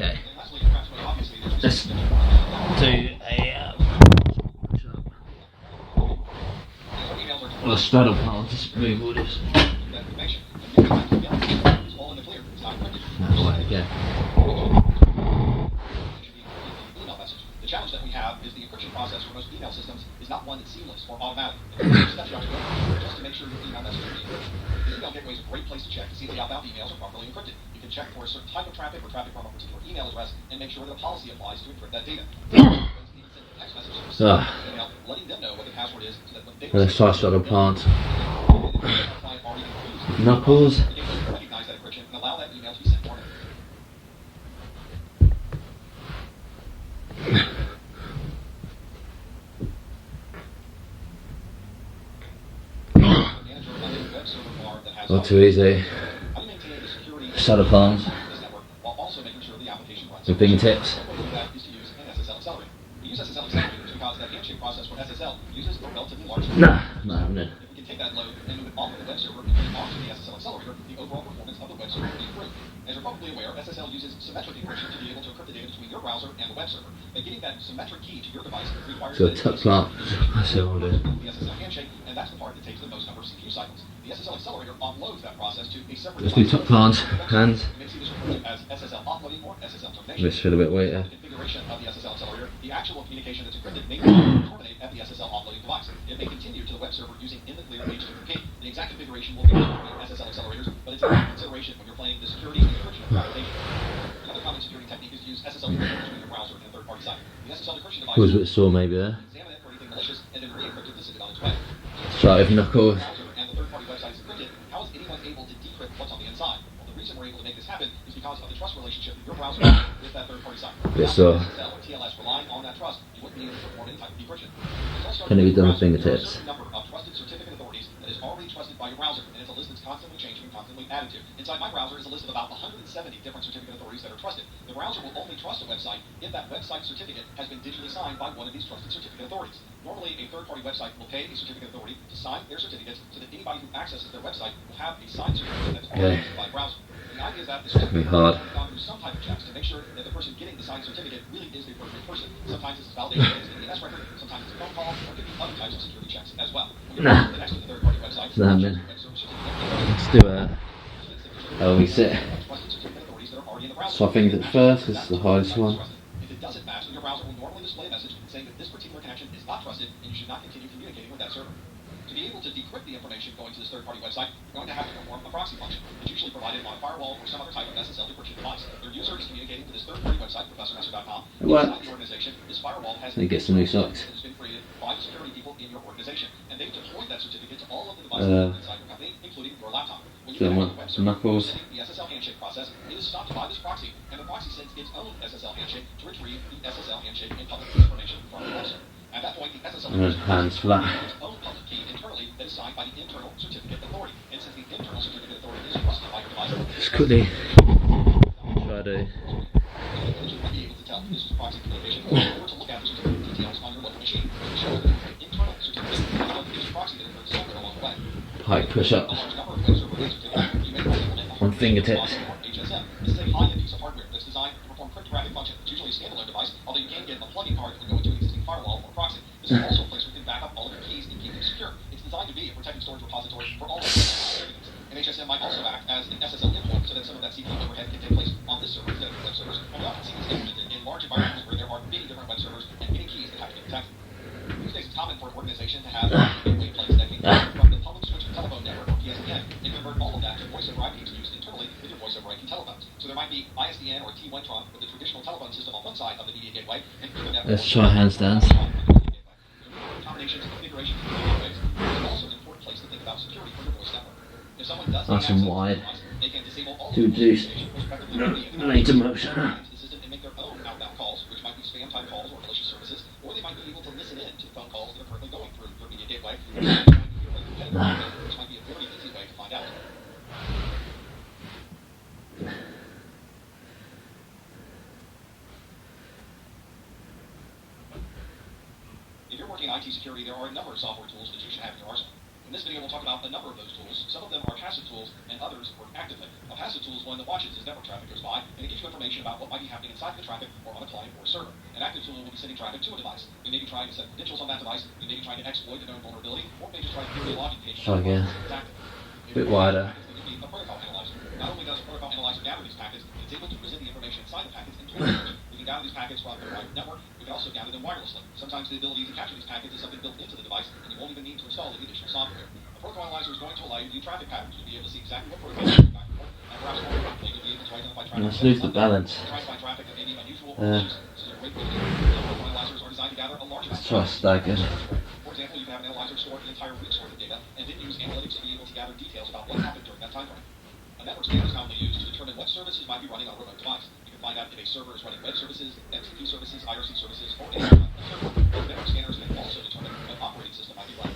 Okay. Let's do a straddle plant to remove all this. That way again. The challenge that we have is the encryption process for most email systems is not one that's seamless or automatic. Steps you have to go through just to make sure your email message is encrypted. The email gateway is a great place to check to see if the outbound emails are properly encrypted. You can check for a certain type of traffic or traffic from a particular email address and make sure that a policy applies to encrypt that data. Letting them know what the password is so that when they let's try straddle plant. Knuckles. recognize that encryption and allow that email to be sent formally. Not too easy. Straddle plant. With fingertips. Nah, not happening. If we can take that load and move it off of the web server and put it onto the SSL accelerator, the overall performance of the web server will improve. As you're probably aware, SSL uses symmetric encryption to be able to encrypt the data between your browser and the web server. And getting that symmetric key to your device requires So tuck plant. That's it, I'll do. The SSL handshake, and that's the part that takes the most number of CPU cycles. The SSL accelerator offloads that process to a separate Let's do tuck plant. Hands. You may see this referred to as SSL offloading or SSL termination. Let's feel a bit weighter. Configuration of the SSL accelerator, the actual communication that's encrypted may terminate at the SSL offloading device. It may continue to the web server using in the clear HTTP. The exact configuration will vary between SSL accelerators, but it's a consideration when you're playing the security and encryption of application. Another common security technique is to use SSL encryption between your browser and a third-party site. The SSL encryption device Was a bit sore maybe there. examine it for anything malicious and then re-encrypt it to send it on its way. Try it with Knuckles. And the third-party website is encrypted. How is anyone able to decrypt what's on the inside? Well, the reason we're able to make this happen is because of the trust relationship that your browser has with that third-party site. Bit sore. SSL or TLS relying on that trust, you wouldn't be able to perform any type of decryption. Can it be done with fingertips? There are a certain number of trusted certificate authorities that is already trusted by your browser, and it's a list that's constantly changing and constantly added to. Inside my browser is a list of about 170 different certificate authorities that are trusted. The browser will only trust a website if that website certificate has been digitally signed by one of these trusted certificate authorities. Normally, a third-party website will pay a certificate authority to sign their certificates so that anybody who accesses their website will have a signed certificate that's already trusted by the browser. The idea is that the certificate hard. has gone through some type of checks to make sure that the person getting the signed certificate really is the appropriate person. Sometimes this is validation against the DNS record, sometimes it's a phone call, or it could be other types of security checks as well. Nah. Next to the third-party website, It's not happening. Let's do how we sit. So I think that first is the hardest one. If it doesn't match, then your browser will normally display a message saying that this particular connection is not trusted and you should not continue communicating with that server. To be able to decrypt the information going to this third-party website, you're going to have to perform a proxy function. It's usually provided on a firewall or some other type of SSL decryption device. Your user is communicating to this third-party website, ProfessorMaster.com. Inside the organization, this firewall has They get some new socks. It's been created by the security people in your organization, and they've deployed that certificate to all of the devices inside your company, including your laptop. When you So connect to the web server, Knuckles. the SSL handshake process, it is stopped by this proxy, and the proxy sends its own SSL handshake to retrieve the SSL handshake and public key information from the web server. At that point, the SSL And hands flat. its own public key internally that is signed by the internal certificate authority. And since the internal certificate authority is trusted by your device, Just quickly try to. you might be able to tell this is proxy communication or to look at the certificate details on your local machine. It shows that the internal certificate is a proxy that is software along the way. Pike push ups on fingertips. HSM. This is a high-end piece of hardware that's designed to perform cryptographic function. It's usually a standalone device, although you can get a plug-in card that would go into an existing firewall or proxy. This is also a place where you can back up all of your keys and keep them secure. It's designed to be a protected storage repository for all of your certificates. And HSM might also act as an SSL endpoint so that some of that CPU overhead can take place on this server instead of web servers. And we often see this implemented in large environments where there are many different web servers and many keys that have to be protected. These days, it's common for an organization to have a gateway place that can go from the public switch telephone network or PSTN and convert all of that to voice over IP to use internally with your voice over IP telephones. So there might be ISDN or T1 trunk with the traditional telephone system on one side of the media gateway and Ethernet. Let's try handstands. Combinations of configurations of gateways is also an important place to think about security for your voice network. If someone does Nice and wide. they can disable all To reduce later motion. the system and make their own outbound calls, which might be spam type calls or malicious services, or they might be able to listen in to the phone calls that are currently going through your media gateway, which might be a very easy way to find out. If you're working in IT security, there are a number of software tools that you should have in your arsenal. In this video, we'll talk about a number of those tools. Some of them are passive tools, and others work actively. A passive tool is one that watches as network traffic goes by, and it gives you information about what might be happening inside the traffic or on a client or server. An active tool will be sending traffic to a device. We may be trying to set credentials on that device, we may be trying to exploit a known vulnerability, or maybe try to create a login page. Oh, again. A bit wider. A protocol analyzer. Not only does a protocol analyzer gather these packets, it's able to present the information inside the packets into a language. We can gather these packets from the private network. We can also gather them wirelessly. Sometimes the ability to capture these packets is something built into the device, and you won't even need to install any additional software. A protocol analyzer is going to allow you to view traffic patterns. You'll be able to see exactly what protocol is going back and forth, and perhaps more importantly, you'll be able to identify traffic. Let's lose the balance. Try to find traffic that may be unusual or malicious. This is a great way to do it. Protocol analyzers are designed to gather a large amount of Let's try staggered. For example, you can have an analyzer store an entire week's worth of data, and then use analytics to be able to gather details about what happened during that time frame. A network scanner is commonly used to determine what services might be running on a remote device. You can find out if a server is running web services, FTP services, IRC services, or any other server. Network scanners can also determine what operating system might be running